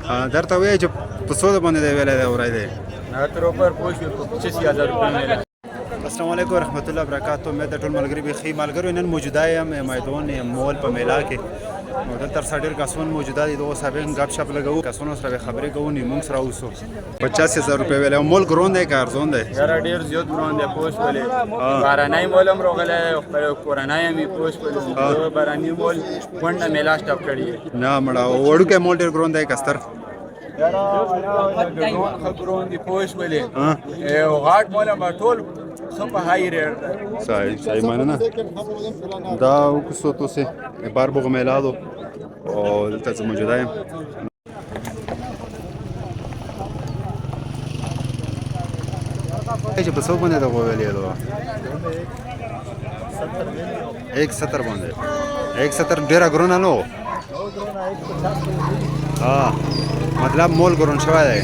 درته وایي چې په څو باندې دی ویلی دی ورای دی تر اوپر پوه شو 85000 روپۍ میله. السلام علیکم ورحمۃ اللہ وبرکاتہ. امید ده ټول ملګري بخیر. ملګرو نن موجوده یم میدان مول په میلا کې. نو دلته سره ډېر کسان موجوده دي. دغو سره ګپ شپ لګوو، کسانو سره خبرې کوو، موږ سره اوسو. 85000 روپۍ ویلی. مول ګرون دی که ارزون دی؟ یاره ډېر زیات ګران دی. پوه شولې بهرنی مول هم راغلی، خپل کورنی هم یې پوه شولې. بهرني مول کونډه میله سټاپ کړي. نه مړه وړوکی مول ډېر ګرون دی که ستر؟ یاره ګران ښه ګران دی. پوه شولې غاټ مول هم ټول ښه په های ریټ دی. صحیح مننه. دا وکړو تاسې بار بغ میلادو او دلته زه موجوده یم. چې په څو باندې دغه ویلې ده 170 باندې 170 ډېره ګرونه نه و. مطلب مول ګرون شوی دی.